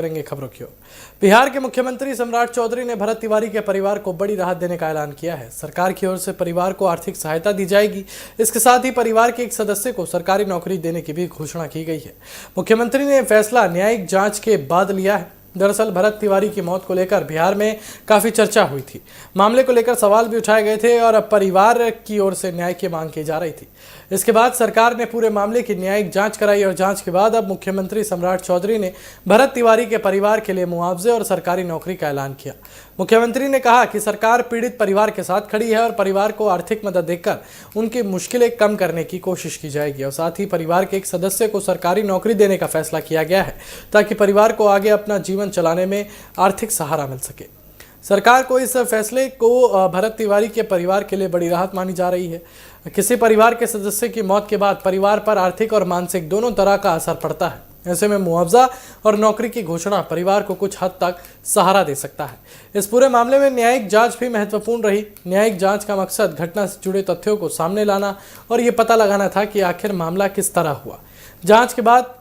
करेंगे खबरों की ओर। बिहार के मुख्यमंत्री सम्राट चौधरी ने भरत तिवारी के परिवार को बड़ी राहत देने का ऐलान किया है। सरकार की ओर से परिवार को आर्थिक सहायता दी जाएगी। इसके साथ ही परिवार के एक सदस्य को सरकारी नौकरी देने की भी घोषणा की गई है। मुख्यमंत्री ने फैसला न्यायिक जांच के बाद लिया है। दरअसल भरत तिवारी की मौत को लेकर बिहार में काफी चर्चा हुई थी। मामले को लेकर सवाल भी उठाए गए थे और अब परिवार की ओर से न्याय की मांग की जा रही थी। इसके बाद सरकार ने पूरे मामले की न्यायिक जांच कराई और जांच के बाद अब मुख्यमंत्री सम्राट चौधरी ने भरत तिवारी के परिवार के लिए मुआवजे और सरकारी नौकरी का ऐलान किया। मुख्यमंत्री ने कहा कि सरकार पीड़ित परिवार के साथ खड़ी है और परिवार को आर्थिक मदद देकर उनकी मुश्किलें कम करने की कोशिश की जाएगी और साथ ही परिवार के एक सदस्य को सरकारी नौकरी देने का फैसला किया गया है ताकि परिवार को आगे अपना जीवन चलाने में आर्थिक सहारा मिल सके। सरकार को इस फैसले को भरत तिवारी के परिवार के लिए बड़ी राहत मानी जा रही है। किसी परिवार के सदस्य की मौत के बाद परिवार पर आर्थिक और मानसिक दोनों तरह का असर पड़ता है। ऐसे में मुआवजा और नौकरी की घोषणा परिवार को कुछ हद तक सहारा दे सकता है। इस पूरे मामले में न्यायिक जांच भी महत्वपूर्ण रही। न्यायिक जांच का मकसद घटना से जुड़े तथ्यों को सामने लाना और ये पता लगाना था कि आखिर मामला किस तरह हुआ। जांच के बाद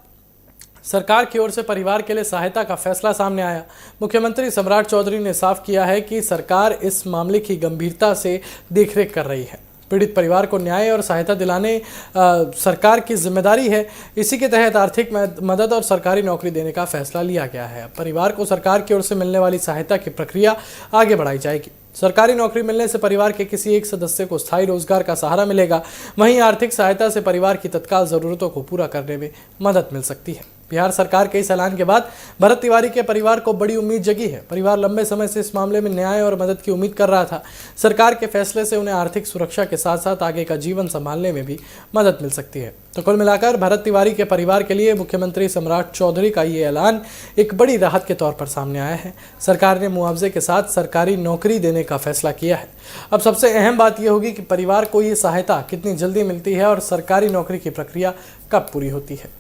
सरकार की ओर से परिवार के लिए सहायता का फैसला सामने आया। मुख्यमंत्री सम्राट चौधरी ने साफ किया है कि सरकार इस मामले की गंभीरता से देखरेख कर रही है। पीड़ित परिवार को न्याय और सहायता दिलाने सरकार की जिम्मेदारी है। इसी के तहत आर्थिक मदद और सरकारी नौकरी देने का फैसला लिया गया है। परिवार को सरकार की ओर से मिलने वाली सहायता की प्रक्रिया आगे बढ़ाई जाएगी। सरकारी नौकरी मिलने से परिवार के किसी एक सदस्य को स्थायी रोजगार का सहारा मिलेगा। वहीं आर्थिक सहायता से परिवार की तत्काल जरूरतों को पूरा करने में मदद मिल सकती है। बिहार सरकार के इस ऐलान के बाद भरत तिवारी के परिवार को बड़ी उम्मीद जगी है। परिवार लंबे समय से इस मामले में न्याय और मदद की उम्मीद कर रहा था। सरकार के फैसले से उन्हें आर्थिक सुरक्षा के साथ साथ आगे का जीवन संभालने में भी मदद मिल सकती है। तो कुल मिलाकर भरत तिवारी के परिवार के लिए मुख्यमंत्री सम्राट चौधरी का ये ऐलान एक बड़ी राहत के तौर पर सामने आया है। सरकार ने मुआवजे के साथ सरकारी नौकरी देने का फैसला किया है। अब सबसे अहम बात यह होगी कि परिवार को ये सहायता कितनी जल्दी मिलती है और सरकारी नौकरी की प्रक्रिया कब पूरी होती है।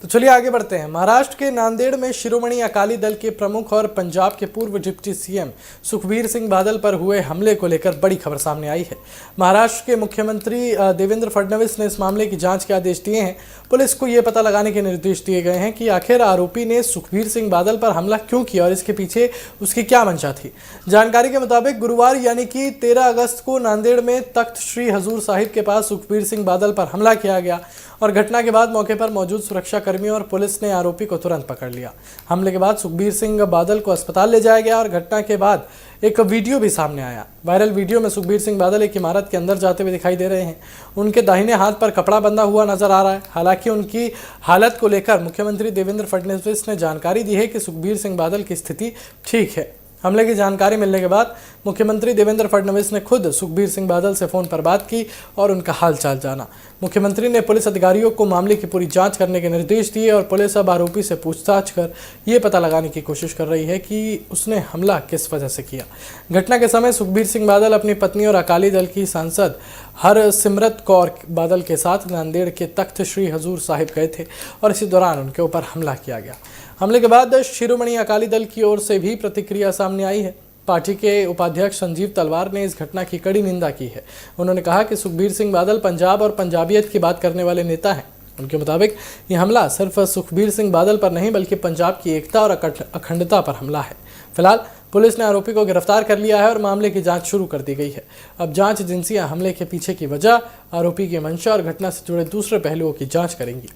तो चलिए आगे बढ़ते हैं। महाराष्ट्र के नांदेड़ में शिरोमणि अकाली दल के प्रमुख और पंजाब के पूर्व डिप्टी सीएम सुखबीर सिंह बादल पर हुए हमले को लेकर बड़ी खबर सामने आई है। महाराष्ट्र के मुख्यमंत्री देवेंद्र फडणवीस ने इस मामले की जांच के आदेश दिए हैं। पुलिस को यह पता लगाने के निर्देश दिए गए हैं कि आखिर आरोपी ने सुखबीर सिंह बादल पर हमला क्यों किया और इसके पीछे उसकी क्या मंशा थी। जानकारी के मुताबिक गुरुवार यानी कि 13 अगस्त को नांदेड़ में तख्त श्री हजूर साहिब के पास सुखबीर सिंह बादल पर हमला किया गया और घटना के बाद मौके पर मौजूद सुरक्षा कर्मियों और पुलिस ने आरोपी को तुरंत पकड़ लिया। हमले के बाद सुखबीर सिंह बादल को अस्पताल ले जाया गया और घटना के बाद एक वीडियो भी सामने आया। वायरल वीडियो में सुखबीर सिंह बादल एक इमारत के अंदर जाते हुए दिखाई दे रहे हैं। उनके दाहिने हाथ पर कपड़ा बंधा हुआ नजर आ रहा है। हालांकि उनकी हालत को लेकर मुख्यमंत्री देवेंद्र फडणवीस ने जानकारी दी है कि सुखबीर सिंह बादल की स्थिति ठीक है। हमले की जानकारी मिलने के बाद मुख्यमंत्री देवेंद्र फडणवीस ने खुद सुखबीर सिंह बादल से फोन पर बात की और उनका हालचाल जाना। मुख्यमंत्री ने पुलिस अधिकारियों को मामले की पूरी जांच करने के निर्देश दिए और पुलिस अब आरोपी से पूछताछ कर ये पता लगाने की कोशिश कर रही है कि उसने हमला किस वजह से किया। घटना के समय सुखबीर सिंह बादल अपनी पत्नी और अकाली दल की सांसद हरसिमरत कौर बादल के साथ नांदेड़ के तख्त श्री हजूर साहिब गए थे और इसी दौरान उनके ऊपर हमला किया गया। हमले के बाद शिरोमणि अकाली दल की ओर से भी प्रतिक्रिया सामने आई है। पार्टी के उपाध्यक्ष संजीव तलवार ने इस घटना की कड़ी निंदा की है। उन्होंने कहा कि सुखबीर सिंह बादल पंजाब और पंजाबियत की बात करने वाले नेता हैं। उनके मुताबिक ये हमला सिर्फ सुखबीर सिंह बादल पर नहीं बल्कि पंजाब की एकता और अखंडता पर हमला है। फिलहाल पुलिस ने आरोपी को गिरफ्तार कर लिया है और मामले की जांच शुरू कर दी गई है। अब जांच एजेंसियां हमले के पीछे की वजह, आरोपी की मंशा और घटना से जुड़े दूसरे पहलुओं की जांच करेंगी।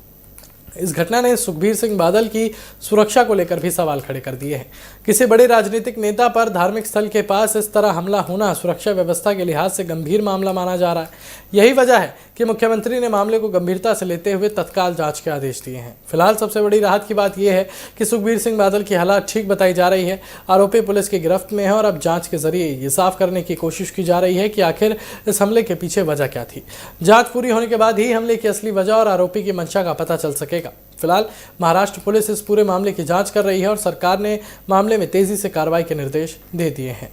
इस घटना ने सुखबीर सिंह बादल की सुरक्षा को लेकर भी सवाल खड़े कर दिए हैं। किसी बड़े राजनीतिक नेता पर धार्मिक स्थल के पास इस तरह हमला होना सुरक्षा व्यवस्था के लिहाज से गंभीर मामला माना जा रहा है। यही वजह है कि मुख्यमंत्री ने मामले को गंभीरता से लेते हुए तत्काल जांच के आदेश दिए हैं। फिलहाल सबसे बड़ी राहत की बात यह है कि सुखबीर सिंह बादल की हालत ठीक बताई जा रही है। आरोपी पुलिस की गिरफ्त में है और अब जांच के जरिए ये साफ करने की कोशिश की जा रही है कि आखिर इस हमले के पीछे वजह क्या थी। जांच पूरी होने के बाद ही हमले की असली वजह और आरोपी की मंशा का पता चल सकेगा। फिलहाल महाराष्ट्र पुलिस इस पूरे मामले की जांच कर रही है और सरकार ने मामले में तेजी से कार्रवाई के निर्देश दे दिए हैं।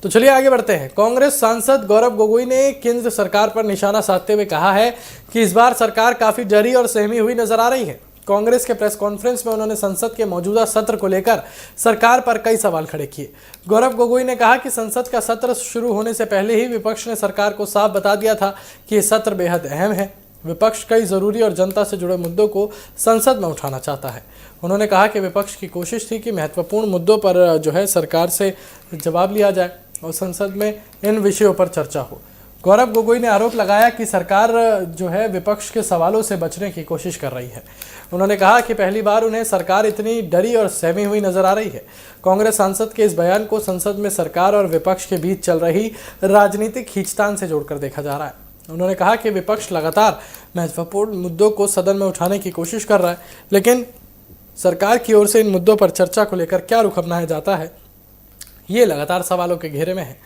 तो चलिए आगे बढ़ते हैं। कांग्रेस सांसद गौरव गोगोई ने केंद्र सरकार पर निशाना साधते हुए कहा है कि इस बार सरकार काफी डरी और सहमी हुई नजर आ रही है। कांग्रेस के प्रेस कॉन्फ्रेंस में उन्होंने संसद के मौजूदा सत्र को लेकर सरकार पर कई सवाल खड़े किए। गौरव गोगोई ने कहा कि संसद का सत्र शुरू होने से पहले ही विपक्ष ने सरकार को साफ बता दिया था कि ये सत्र बेहद अहम है। विपक्ष कई जरूरी और जनता से जुड़े मुद्दों को संसद में उठाना चाहता है। उन्होंने कहा कि विपक्ष की कोशिश थी कि महत्वपूर्ण मुद्दों पर जो है सरकार से जवाब लिया जाए और संसद में इन विषयों पर चर्चा हो। गौरव गोगोई ने आरोप लगाया कि सरकार जो है विपक्ष के सवालों से बचने की कोशिश कर रही है। उन्होंने कहा कि पहली बार उन्हें सरकार इतनी डरी और सहमी हुई नजर आ रही है। कांग्रेस सांसद के इस बयान को संसद में सरकार और विपक्ष के बीच चल रही राजनीतिक खींचतान से जोड़कर देखा जा रहा है। उन्होंने कहा कि विपक्ष लगातार महत्वपूर्ण मुद्दों को सदन में उठाने की कोशिश कर रहा है, लेकिन सरकार की ओर से इन मुद्दों पर चर्चा को लेकर क्या रुख अपनाया जाता है, ये लगातार सवालों के घेरे में है।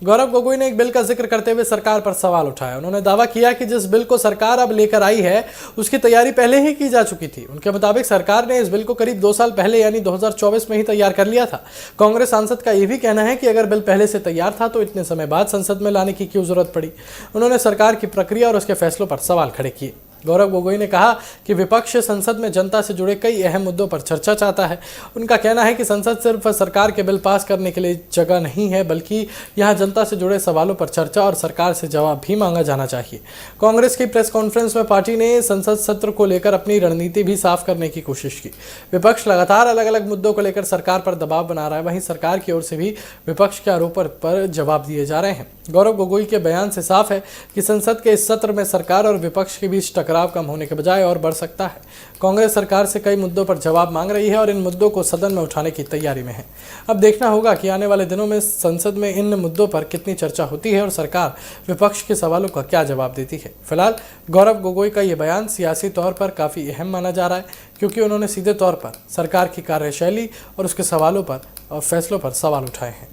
गौरव गोगोई ने एक बिल का जिक्र करते हुए सरकार पर सवाल उठाया। उन्होंने दावा किया कि जिस बिल को सरकार अब लेकर आई है उसकी तैयारी पहले ही की जा चुकी थी। उनके मुताबिक सरकार ने इस बिल को करीब 2 साल पहले यानी 2024 में ही तैयार कर लिया था। कांग्रेस सांसद का यह भी कहना है कि अगर बिल पहले से तैयार था तो इतने समय बाद संसद में लाने की क्यों जरूरत पड़ी। उन्होंने सरकार की प्रक्रिया और उसके फैसलों पर सवाल खड़े किए। गौरव गोगोई ने कहा कि विपक्ष संसद में जनता से जुड़े कई अहम मुद्दों पर चर्चा चाहता है। उनका कहना है कि संसद सिर्फ सरकार के बिल पास करने के लिए जगह नहीं है, बल्कि यहां जनता से जुड़े सवालों पर चर्चा और सरकार से जवाब भी मांगा जाना चाहिए। कांग्रेस की प्रेस कॉन्फ्रेंस में पार्टी ने संसद सत्र को लेकर अपनी रणनीति भी साफ करने की कोशिश की। विपक्ष लगातार अलग अलग मुद्दों को लेकर सरकार पर दबाव बना रहा है, वहीं सरकार की ओर से भी विपक्ष के आरोपों पर जवाब दिए जा रहे हैं। गौरव गोगोई के बयान से साफ है कि संसद के इस सत्र में सरकार और विपक्ष के बीच टकराव कम होने के बजाय और बढ़ सकता है। कांग्रेस सरकार से कई मुद्दों पर जवाब मांग रही है और इन मुद्दों को सदन में उठाने की तैयारी में है। अब देखना होगा कि आने वाले दिनों में संसद में इन मुद्दों पर कितनी चर्चा होती है और सरकार विपक्ष के सवालों का क्या जवाब देती है। फिलहाल गौरव गोगोई का यह बयान सियासी तौर पर काफ़ी अहम माना जा रहा है, क्योंकि उन्होंने सीधे तौर पर सरकार की कार्यशैली और उसके सवालों पर और फैसलों पर सवाल उठाए हैं।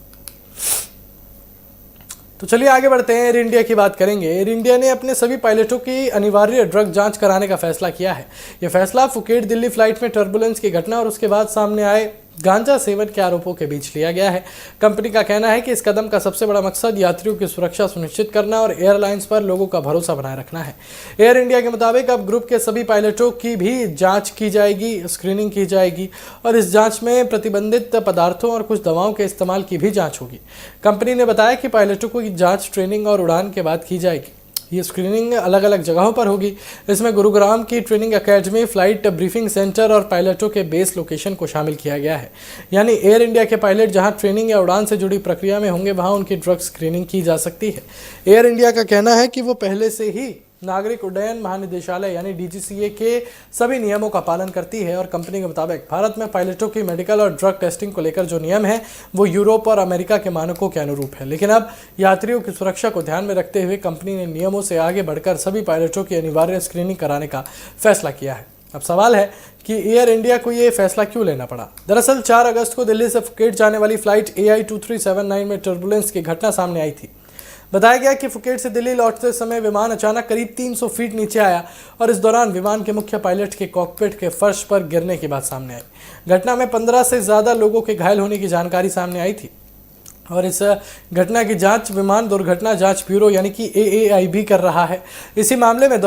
तो चलिए आगे बढ़ते हैं, एयर इंडिया की बात करेंगे। एयर इंडिया ने अपने सभी पायलटों की अनिवार्य ड्रग जांच कराने का फैसला किया है। यह फैसला फुकेट दिल्ली फ्लाइट में टर्बुलेंस की घटना और उसके बाद सामने आए गांजा सेवन के आरोपों के बीच लिया गया है। कंपनी का कहना है कि इस कदम का सबसे बड़ा मकसद यात्रियों की सुरक्षा सुनिश्चित करना और एयरलाइंस पर लोगों का भरोसा बनाए रखना है। एयर इंडिया के मुताबिक अब ग्रुप के सभी पायलटों की भी जांच की जाएगी, स्क्रीनिंग की जाएगी और इस जांच में प्रतिबंधित पदार्थों और कुछ दवाओं के इस्तेमाल की भी जांच होगी। कंपनी ने बताया कि पायलटों की जांच ट्रेनिंग और उड़ान के बाद की जाएगी। ये स्क्रीनिंग अलग अलग जगहों पर होगी। इसमें गुरुग्राम की training academy, flight briefing centre और पायलटों के बेस लोकेशन को शामिल किया गया है। यानी एयर इंडिया के पायलट जहां ट्रेनिंग या उड़ान से जुड़ी प्रक्रिया में होंगे वहां उनकी ड्रग स्क्रीनिंग की जा सकती है। एयर इंडिया का कहना है कि वो पहले से ही नागरिक उड्डयन महानिदेशालय यानी डीजीसीए के सभी नियमों का पालन करती है और कंपनी के मुताबिक भारत में पायलटों की मेडिकल और ड्रग टेस्टिंग को लेकर जो नियम है वो यूरोप और अमेरिका के मानकों के अनुरूप है। लेकिन अब यात्रियों की सुरक्षा को ध्यान में रखते हुए कंपनी ने नियमों से आगे बढ़कर सभी पायलटों की अनिवार्य स्क्रीनिंग कराने का फैसला किया है। अब सवाल है कि एयर इंडिया को ये फैसला क्यों लेना पड़ा। दरअसल 4 अगस्त को दिल्ली से फुकेट जाने वाली फ्लाइट AI2379 में टर्बुलेंस की घटना सामने आई थी। बताया गया कि फुकेट से दिल्ली लौटते समय विमान अचानक करीब 300 फीट नीचे आया और इस दौरान विमान के मुख्य पायलट के कॉकपिट के फर्श पर गिरने की बात सामने आई। घटना में 15 से ज़्यादा लोगों के घायल होने की जानकारी सामने आई थी और इस घटना की जांच विमान दुर्घटना जांच ब्यूरो यानी कि AAIB कर रहा है। इसी मामले के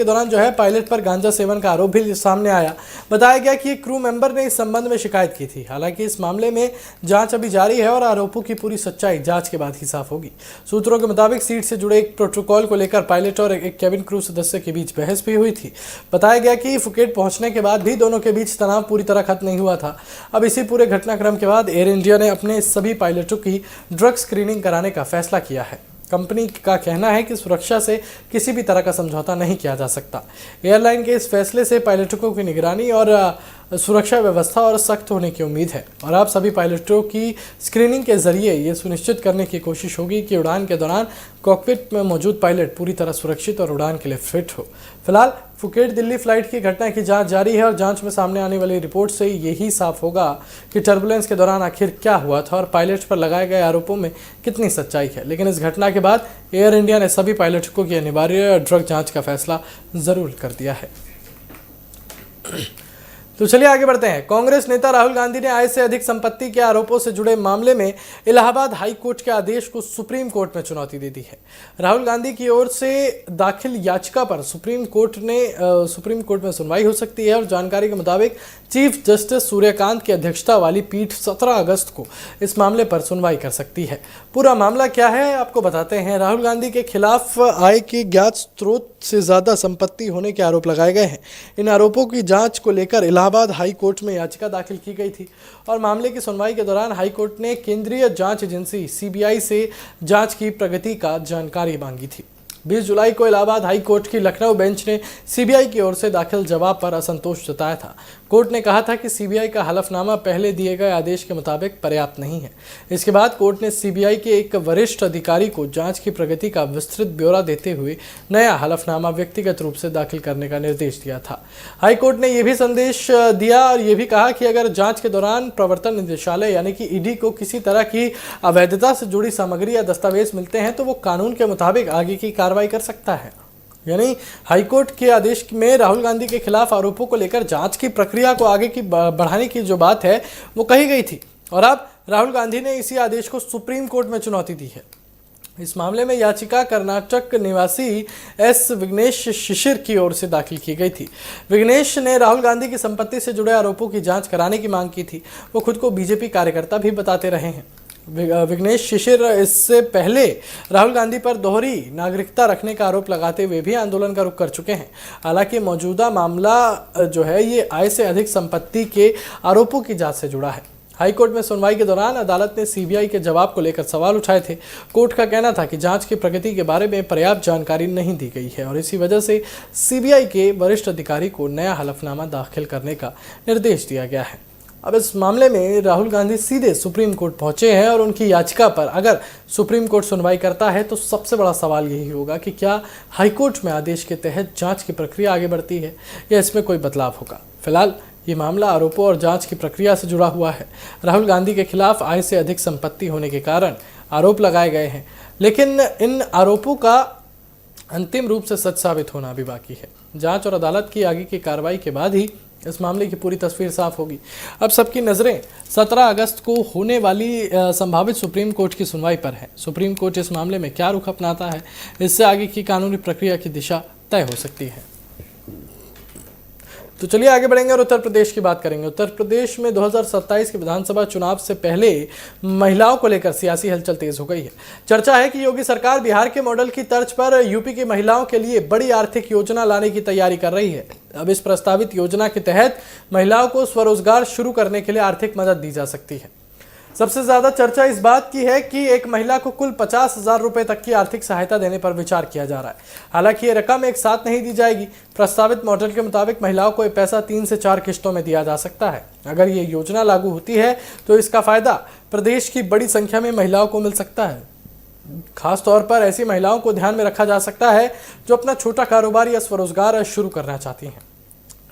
दौरान जो है पायलट पर गांजा सेवन का आरोप भी सामने आया। बताया गया कि एक क्रू मेंबर ने इस संबंध में शिकायत की थी। हालांकि इस मामले में जांच अभी जारी है और आरोपों की पूरी सच्चाई जांच के बाद ही साफ होगी। सूत्रों के मुताबिक सीट से जुड़े एक प्रोटोकॉल को लेकर पायलट और एक केबिन क्रू सदस्य के बीच बहस भी हुई थी। बताया गया कि फुकेट पहुंचने के बाद भी दोनों के बीच तनाव पूरी तरह खत्म नहीं हुआ था। अब इसी पूरे घटनाक्रम के बाद एयर इंडिया ने अपने सभी पायलटों की ड्रग स्क्रीनिंग कराने का फैसला किया है। कंपनी का कहना है कि सुरक्षा से किसी भी तरह का समझौता नहीं किया जा सकता। एयरलाइन के इस फैसले से पायलटों की निगरानी और सुरक्षा व्यवस्था और सख्त होने की उम्मीद है और आप सभी पायलटों की स्क्रीनिंग के जरिए ये सुनिश्चित करने की कोशिश होगी कि उड़ान के दौरान कॉकपिट में मौजूद पायलट पूरी तरह सुरक्षित और उड़ान के लिए फिट हो। फिलहाल फुकेट दिल्ली फ्लाइट की घटना की जांच जारी है और जांच में सामने आने वाली रिपोर्ट से यही साफ होगा कि टर्बुलेंस के दौरान आखिर क्या हुआ था और पायलट पर लगाए गए आरोपों में कितनी सच्चाई है। लेकिन इस घटना के बाद एयर इंडिया ने सभी पायलटों की अनिवार्य ड्रग जाँच का फैसला ज़रूर कर दिया है। तो चलिए आगे बढ़ते हैं। कांग्रेस नेता राहुल गांधी ने आय से अधिक संपत्ति के आरोपों से जुड़े मामले में इलाहाबाद हाई कोर्ट के आदेश को सुप्रीम कोर्ट में चुनौती दे दी है। राहुल गांधी की ओर से दाखिल याचिका पर सुप्रीम कोर्ट में सुनवाई हो सकती है और जानकारी के मुताबिक चीफ जस्टिस सूर्यकांत की अध्यक्षता वाली पीठ 17 अगस्त को इस मामले पर सुनवाई कर सकती है। पूरा मामला क्या है आपको बताते हैं। राहुल गांधी के खिलाफ आय के ज्ञात स्रोत से ज्यादा संपत्ति होने के आरोप लगाए गए हैं। इन आरोपों की जांच को लेकर इलाहाबाद हाई कोर्ट में याचिका दाखिल की गई थी और मामले की सुनवाई के दौरान हाई कोर्ट ने केंद्रीय जांच एजेंसी सीबीआई से जांच की प्रगति का जानकारी मांगी थी। 20 जुलाई को इलाहाबाद हाई कोर्ट की लखनऊ बेंच ने सीबीआई की ओर से दाखिल जवाब पर असंतोष जताया था। कोर्ट ने कहा था कि सीबीआई का हलफनामा पहले दिए गए आदेश के मुताबिक पर्याप्त नहीं है। इसके बाद कोर्ट ने सीबीआई के एक वरिष्ठ अधिकारी को जांच की प्रगति का विस्तृत ब्यौरा देते हुए नया हलफनामा व्यक्तिगत रूप से दाखिल करने का निर्देश दिया था। हाई कोर्ट ने यह भी संदेश दिया और यह भी कहा कि अगर जांच के दौरान प्रवर्तन निदेशालय यानी कि ईडी को किसी तरह की अवैधता से जुड़ी सामग्री या दस्तावेज मिलते हैं तो वो कानून के मुताबिक आगे की कार्रवाई कर सकता है। यानी हाईकोर्ट के आदेश में राहुल गांधी के खिलाफ आरोपों को लेकर जांच की प्रक्रिया को आगे की बढ़ाने की जो बात है वो कही गई थी और अब राहुल गांधी ने इसी आदेश को सुप्रीम कोर्ट में चुनौती दी है। इस मामले में याचिका कर्नाटक निवासी एस विघ्नेश शिशिर की ओर से दाखिल की गई थी। विघ्नेश ने राहुल गांधी की संपत्ति से जुड़े आरोपों की जांच कराने की मांग की थी। वो खुद को बीजेपी कार्यकर्ता भी बताते रहे हैं। विघ्नेश शिशिर इससे पहले राहुल गांधी पर दोहरी नागरिकता रखने का आरोप लगाते हुए भी आंदोलन का रुख कर चुके हैं। हालांकि मौजूदा मामला जो है ये आय से अधिक संपत्ति के आरोपों की जांच से जुड़ा है। हाईकोर्ट में सुनवाई के दौरान अदालत ने सीबीआई के जवाब को लेकर सवाल उठाए थे। कोर्ट का कहना था कि जांच की प्रगति के बारे में पर्याप्त जानकारी नहीं दी गई है और इसी वजह से सीबीआई के वरिष्ठ अधिकारी को नया हलफनामा दाखिल करने का निर्देश दिया गया है। अब इस मामले में राहुल गांधी सीधे सुप्रीम कोर्ट पहुंचे हैं और उनकी याचिका पर अगर सुप्रीम कोर्ट सुनवाई करता है तो सबसे बड़ा सवाल यही होगा कि क्या हाईकोर्ट में आदेश के तहत जांच की प्रक्रिया आगे बढ़ती है या इसमें कोई बदलाव होगा। फिलहाल ये मामला आरोपों और जांच की प्रक्रिया से जुड़ा हुआ है। राहुल गांधी के खिलाफ आय से अधिक संपत्ति होने के कारण आरोप लगाए गए हैं, लेकिन इन आरोपों का अंतिम रूप से सच साबित होना भी बाकी है। जांच और अदालत की आगे की कार्रवाई के बाद ही इस मामले की पूरी तस्वीर साफ होगी। अब सबकी नज़रें 17 अगस्त को होने वाली संभावित सुप्रीम कोर्ट की सुनवाई पर है। सुप्रीम कोर्ट इस मामले में क्या रुख अपनाता है, इससे आगे की कानूनी प्रक्रिया की दिशा तय हो सकती है। तो चलिए आगे बढ़ेंगे और उत्तर प्रदेश की बात करेंगे। उत्तर प्रदेश में 2027 के विधानसभा चुनाव से पहले महिलाओं को लेकर सियासी हलचल तेज हो गई है। चर्चा है कि योगी सरकार बिहार के मॉडल की तर्ज पर यूपी की महिलाओं के लिए बड़ी आर्थिक योजना लाने की तैयारी कर रही है। अब इस प्रस्तावित योजना के तहत महिलाओं को स्वरोजगार शुरू करने के लिए आर्थिक मदद दी जा सकती है। सबसे ज्यादा चर्चा इस बात की है कि एक महिला को कुल 50,000 रुपए तक की आर्थिक सहायता देने पर विचार किया जा रहा है। हालांकि ये रकम एक साथ नहीं दी जाएगी। प्रस्तावित मॉडल के मुताबिक महिलाओं को ये पैसा 3 से 4 किश्तों में दिया जा सकता है। अगर ये योजना लागू होती है तो इसका फायदा प्रदेश की बड़ी संख्या में महिलाओं को मिल सकता है। खासतौर पर ऐसी महिलाओं को ध्यान में रखा जा सकता है जो अपना छोटा कारोबार या स्वरोजगार शुरू करना चाहती हैं।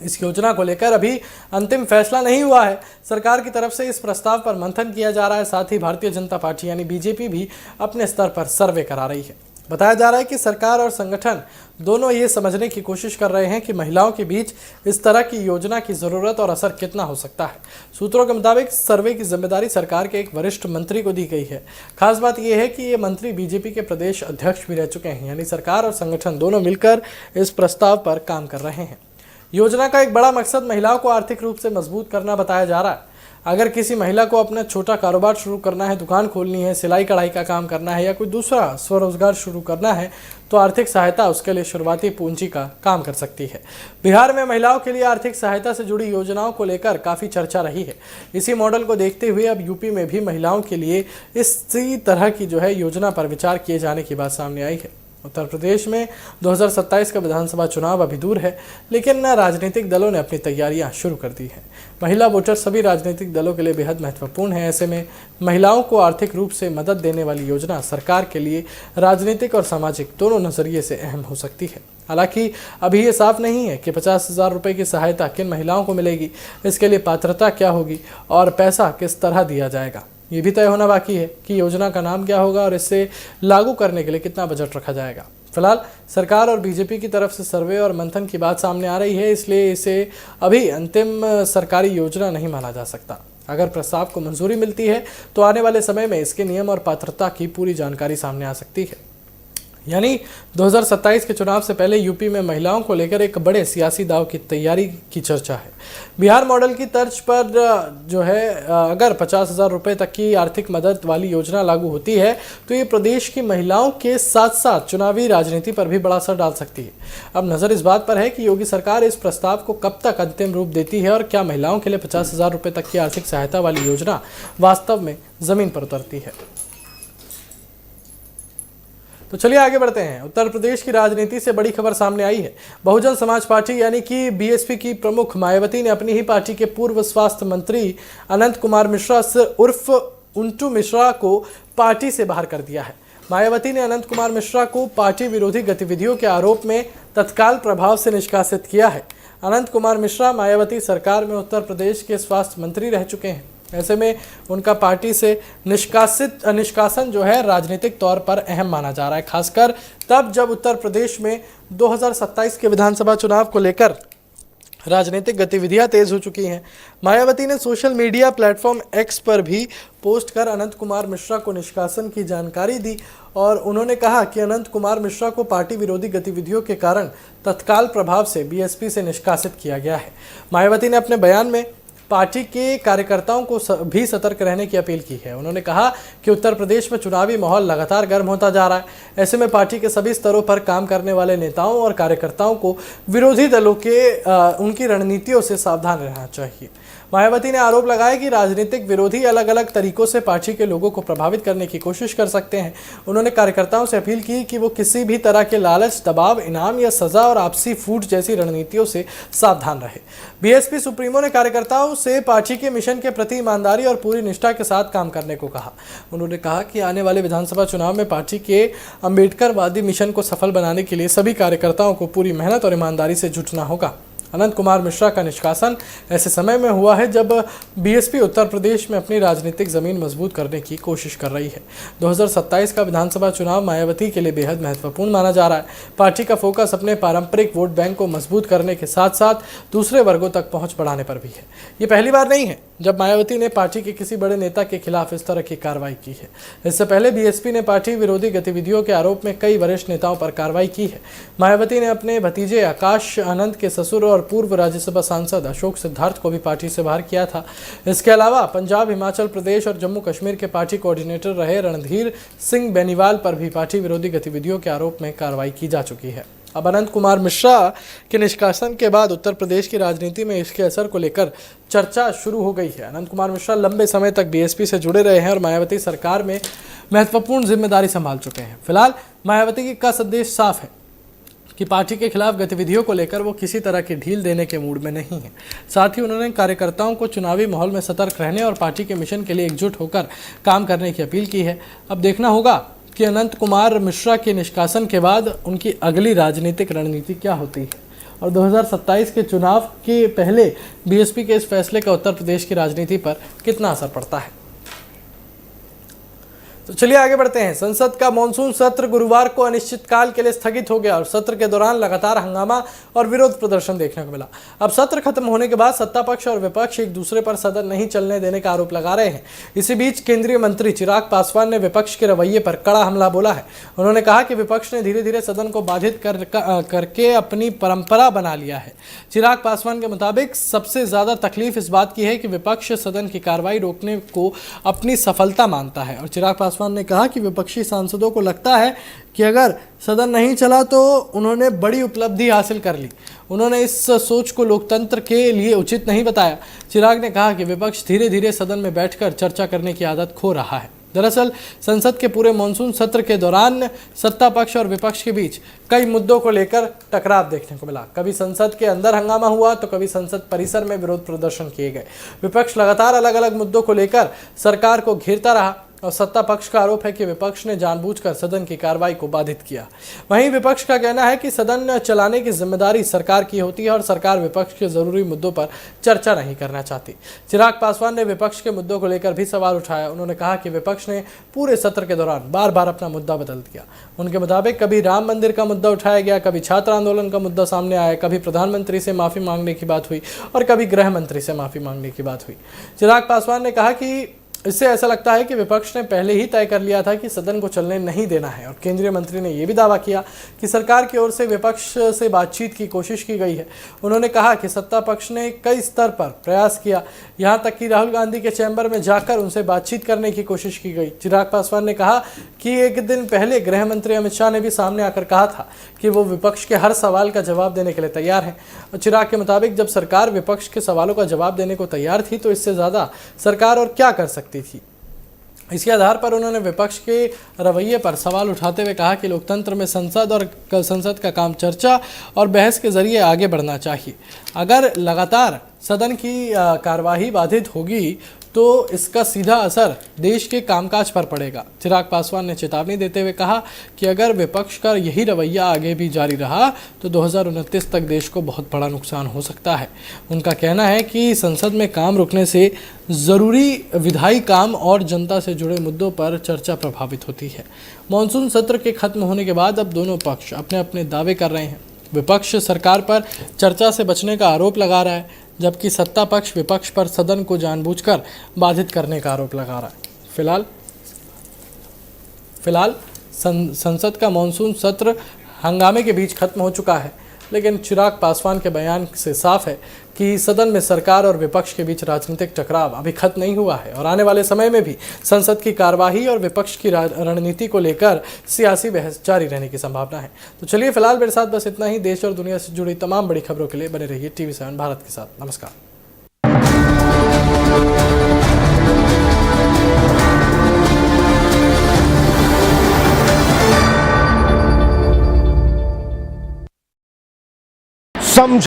इस योजना को लेकर अभी अंतिम फैसला नहीं हुआ है। सरकार की तरफ से इस प्रस्ताव पर मंथन किया जा रहा है। साथ ही भारतीय जनता पार्टी यानी बीजेपी भी अपने स्तर पर सर्वे करा रही है। बताया जा रहा है कि सरकार और संगठन दोनों ये समझने की कोशिश कर रहे हैं कि महिलाओं के बीच इस तरह की योजना की ज़रूरत और असर कितना हो सकता है। सूत्रों के मुताबिक सर्वे की जिम्मेदारी सरकार के एक वरिष्ठ मंत्री को दी गई है। खास बात यह है कि ये मंत्री बीजेपी के प्रदेश अध्यक्ष भी रह चुके हैं, यानी सरकार और संगठन दोनों मिलकर इस प्रस्ताव पर काम कर रहे हैं। योजना का एक बड़ा मकसद महिलाओं को आर्थिक रूप से मजबूत करना बताया जा रहा है। अगर किसी महिला को अपना छोटा कारोबार शुरू करना है, दुकान खोलनी है, सिलाई कढ़ाई का काम करना है या कोई दूसरा स्वरोजगार शुरू करना है तो आर्थिक सहायता उसके लिए शुरुआती पूंजी का काम कर सकती है। बिहार में महिलाओं के लिए आर्थिक सहायता से जुड़ी योजनाओं को लेकर काफ़ी चर्चा रही है। इसी मॉडल को देखते हुए अब यूपी में भी महिलाओं के लिए इसी तरह की जो है योजना पर विचार किए जाने की बात सामने आई है। उत्तर प्रदेश में 2027 का विधानसभा चुनाव अभी दूर है, लेकिन राजनीतिक दलों ने अपनी तैयारियां शुरू कर दी हैं। महिला वोटर सभी राजनीतिक दलों के लिए बेहद महत्वपूर्ण है। ऐसे में महिलाओं को आर्थिक रूप से मदद देने वाली योजना सरकार के लिए राजनीतिक और सामाजिक दोनों नजरिए से अहम हो सकती है। हालांकि अभी ये साफ नहीं है कि 50,000 रुपये की सहायता किन महिलाओं को मिलेगी, इसके लिए पात्रता क्या होगी और पैसा किस तरह दिया जाएगा। ये भी तय होना बाकी है कि योजना का नाम क्या होगा और इसे लागू करने के लिए कितना बजट रखा जाएगा। फिलहाल सरकार और बीजेपी की तरफ से सर्वे और मंथन की बात सामने आ रही है, इसलिए इसे अभी अंतिम सरकारी योजना नहीं माना जा सकता। अगर प्रस्ताव को मंजूरी मिलती है तो आने वाले समय में इसके नियम और पात्रता की पूरी जानकारी सामने आ सकती है। यानी 2027 के चुनाव से पहले यूपी में महिलाओं को लेकर एक बड़े सियासी दांव की तैयारी की चर्चा है। बिहार मॉडल की तर्ज पर जो है अगर 50,000 रुपये तक की आर्थिक मदद वाली योजना लागू होती है तो ये प्रदेश की महिलाओं के साथ साथ चुनावी राजनीति पर भी बड़ा असर डाल सकती है। अब नज़र इस बात पर है कि योगी सरकार इस प्रस्ताव को कब तक अंतिम रूप देती है और क्या महिलाओं के लिए 50,000 रुपये तक की आर्थिक सहायता वाली योजना वास्तव में ज़मीन पर उतरती है। तो चलिए आगे बढ़ते हैं। उत्तर प्रदेश की राजनीति से बड़ी खबर सामने आई है। बहुजन समाज पार्टी यानी कि बीएसपी की प्रमुख मायावती ने अपनी ही पार्टी के पूर्व स्वास्थ्य मंत्री अनंत कुमार मिश्रा से उर्फ उंटू मिश्रा को पार्टी से बाहर कर दिया है। मायावती ने अनंत कुमार मिश्रा को पार्टी विरोधी गतिविधियों के आरोप में तत्काल प्रभाव से निष्कासित किया है। अनंत कुमार मिश्रा मायावती सरकार में उत्तर प्रदेश के स्वास्थ्य मंत्री रह चुके हैं। ऐसे में उनका पार्टी से निष्कासन जो है राजनीतिक तौर पर अहम माना जा रहा है, खासकर तब जब उत्तर प्रदेश में 2027 के विधानसभा चुनाव को लेकर राजनीतिक गतिविधियां तेज हो चुकी हैं। मायावती ने सोशल मीडिया प्लेटफॉर्म एक्स पर भी पोस्ट कर अनंत कुमार मिश्रा को निष्कासन की जानकारी दी और उन्होंने कहा कि अनंत कुमार मिश्रा को पार्टी विरोधी गतिविधियों के कारण तत्काल प्रभाव से बीएसपी से निष्कासित किया गया है। मायावती ने अपने बयान में पार्टी के कार्यकर्ताओं को भी सतर्क रहने की अपील की है। उन्होंने कहा कि उत्तर प्रदेश में चुनावी माहौल लगातार गर्म होता जा रहा है। ऐसे में पार्टी के सभी स्तरों पर काम करने वाले नेताओं और कार्यकर्ताओं को विरोधी दलों के उनकी रणनीतियों से सावधान रहना चाहिए। मायावती ने आरोप लगाया कि राजनीतिक विरोधी अलग अलग तरीकों से पार्टी के लोगों को प्रभावित करने की कोशिश कर सकते हैं। उन्होंने कार्यकर्ताओं से अपील की कि वो किसी भी तरह के लालच, दबाव, इनाम या सजा और आपसी फूट जैसी रणनीतियों से सावधान रहे। बीएसपी सुप्रीमो ने कार्यकर्ताओं से पार्टी के मिशन के प्रति ईमानदारी और पूरी निष्ठा के साथ काम करने को कहा। उन्होंने कहा कि आने वाले विधानसभा चुनाव में पार्टी के अम्बेडकरवादी मिशन को सफल बनाने के लिए सभी कार्यकर्ताओं को पूरी मेहनत और ईमानदारी से जुटना होगा। अनंत कुमार मिश्रा का निष्कासन ऐसे समय में हुआ है जब बीएसपी उत्तर प्रदेश में अपनी राजनीतिक जमीन मजबूत करने की कोशिश कर रही है। 2027 का विधानसभा चुनाव मायावती के लिए बेहद महत्वपूर्ण माना जा रहा है। पार्टी का फोकस अपने पारंपरिक वोट बैंक को मजबूत करने के साथ साथ दूसरे वर्गों तक पहुंच बढ़ाने पर भी है। ये पहली बार नहीं है जब मायावती ने पार्टी के किसी बड़े नेता के खिलाफ इस तरह की कार्रवाई की है। इससे पहले बीएसपी ने पार्टी विरोधी गतिविधियों के आरोप में कई वरिष्ठ नेताओं पर कार्रवाई की है। मायावती ने अपने भतीजे आकाश आनंद के ससुर और पूर्व राज्यसभा सांसद अशोक सिद्धार्थ को भी पार्टी से बाहर किया था। इसके अलावा पंजाब, हिमाचल प्रदेश और जम्मू कश्मीर के पार्टी कोऑर्डिनेटर रहे रणधीर सिंह बेनीवाल पर भी पार्टी विरोधी गतिविधियों के आरोप में कार्रवाई की जा चुकी है। अब अनंत कुमार मिश्रा के निष्कासन के बाद उत्तर प्रदेश की राजनीति में इसके असर को लेकर चर्चा शुरू हो गई है। अनंत कुमार मिश्रा लंबे समय तक बीएसपी से जुड़े रहे हैं और मायावती सरकार में महत्वपूर्ण जिम्मेदारी संभाल चुके हैं। फिलहाल मायावती का संदेश साफ है कि पार्टी के खिलाफ गतिविधियों को लेकर वो किसी तरह की ढील देने के मूड में नहीं है। साथ ही उन्होंने कार्यकर्ताओं को चुनावी माहौल में सतर्क रहने और पार्टी के मिशन के लिए एकजुट होकर काम करने की अपील की है। अब देखना होगा कि अनंत कुमार मिश्रा के निष्कासन के बाद उनकी अगली राजनीतिक रणनीति क्या होती है और 2027 के चुनाव के पहले बीएसपी के इस फैसले का उत्तर प्रदेश की राजनीति पर कितना असर पड़ता है। तो चलिए आगे बढ़ते हैं। संसद का मॉनसून सत्र गुरुवार को अनिश्चितकाल के लिए स्थगित हो गया और सत्र के दौरान लगातार हंगामा और विरोध प्रदर्शन देखने को मिला। अब सत्र खत्म होने के बाद सत्ता पक्ष और विपक्ष एक दूसरे पर सदन नहीं चलने देने का आरोप लगा रहे हैं। इसी बीच केंद्रीय मंत्री चिराग पासवान ने विपक्ष के रवैये पर कड़ा हमला बोला है। उन्होंने कहा कि विपक्ष ने धीरे धीरे सदन को बाधित करके अपनी परंपरा बना लिया है। चिराग पासवान के मुताबिक सबसे ज्यादा तकलीफ इस बात की है कि विपक्ष सदन की कार्रवाई रोकने को अपनी सफलता मानता है और चिराग पासवान ने कहा कि विपक्षी सांसदों को लगता है कि अगर सदन नहीं चला तो उन्होंने बड़ी उपलब्धि हासिल कर ली। उन्होंने इस सोच को लोकतंत्र के लिए उचित नहीं बताया। चिराग ने कहा कि विपक्ष धीरे धीरे सदन में बैठकर चर्चा करने की आदत खो रहा है। दरअसल संसद के पूरे मॉनसून सत्र के दौरान सत्ता पक्ष और विपक्ष के बीच कई मुद्दों को लेकर टकराव देखने को मिला। कभी संसद के अंदर हंगामा हुआ तो कभी संसद परिसर में विरोध प्रदर्शन किए गए। विपक्ष लगातार अलग अलग मुद्दों को लेकर सरकार को घेरता रहा और सत्ता पक्ष का आरोप है कि विपक्ष ने जानबूझकर सदन की कार्रवाई को बाधित किया। वहीं विपक्ष का कहना है कि सदन चलाने की जिम्मेदारी सरकार की होती है और सरकार विपक्ष के जरूरी मुद्दों पर चर्चा नहीं करना चाहती। चिराग पासवान ने विपक्ष के मुद्दों को लेकर भी सवाल उठाया। उन्होंने कहा कि विपक्ष ने पूरे सत्र के दौरान बार बार अपना मुद्दा बदल दिया। उनके मुताबिक कभी राम मंदिर का मुद्दा उठाया गया, कभी छात्र आंदोलन का मुद्दा सामने आया, कभी प्रधानमंत्री से माफी मांगने की बात हुई और कभी गृह मंत्री से माफी मांगने की बात हुई। चिराग पासवान ने कहा कि इससे ऐसा लगता है कि विपक्ष ने पहले ही तय कर लिया था कि सदन को चलने नहीं देना है। और केंद्रीय मंत्री ने यह भी दावा किया कि सरकार की ओर से विपक्ष से बातचीत की कोशिश की गई है। उन्होंने कहा कि सत्ता पक्ष ने कई स्तर पर प्रयास किया, यहां तक कि राहुल गांधी के चैम्बर में जाकर उनसे बातचीत करने की कोशिश की गई। चिराग पासवान ने कहा कि एक दिन पहले गृह मंत्री अमित शाह ने भी सामने आकर कहा था कि वो विपक्ष के हर सवाल का जवाब देने के लिए तैयार हैं। और चिराग के मुताबिक जब सरकार विपक्ष के सवालों का जवाब देने को तैयार थी तो इससे ज़्यादा सरकार और क्या कर सकती थी। इसी आधार पर उन्होंने विपक्ष के रवैये पर सवाल उठाते हुए कहा कि लोकतंत्र में संसद का काम चर्चा और बहस के जरिए आगे बढ़ना चाहिए। अगर लगातार सदन की कार्यवाही बाधित होगी तो इसका सीधा असर देश के कामकाज पर पड़ेगा। चिराग पासवान ने चेतावनी देते हुए कहा कि अगर विपक्ष का यही रवैया आगे भी जारी रहा तो 2029 तक देश को बहुत बड़ा नुकसान हो सकता है। उनका कहना है कि संसद में काम रुकने से ज़रूरी विधायी काम और जनता से जुड़े मुद्दों पर चर्चा प्रभावित होती है। मॉनसून सत्र के खत्म होने के बाद अब दोनों पक्ष अपने अपने दावे कर रहे हैं। विपक्ष सरकार पर चर्चा से बचने का आरोप लगा रहा है, जबकि सत्ता पक्ष विपक्ष पर सदन को जानबूझकर बाधित करने का आरोप लगा रहा है। फिलहाल संसद का मॉनसून सत्र हंगामे के बीच खत्म हो चुका है, लेकिन चिराग पासवान के बयान से साफ है कि सदन में सरकार और विपक्ष के बीच राजनीतिक टकराव अभी खत्म नहीं हुआ है और आने वाले समय में भी संसद की कार्यवाही और विपक्ष की रणनीति को लेकर सियासी बहस जारी रहने की संभावना है। तो चलिए फिलहाल मेरे साथ बस इतना ही। देश और दुनिया से जुड़ी तमाम बड़ी खबरों के लिए बने रहिए TV7 भारत के साथ। नमस्कार।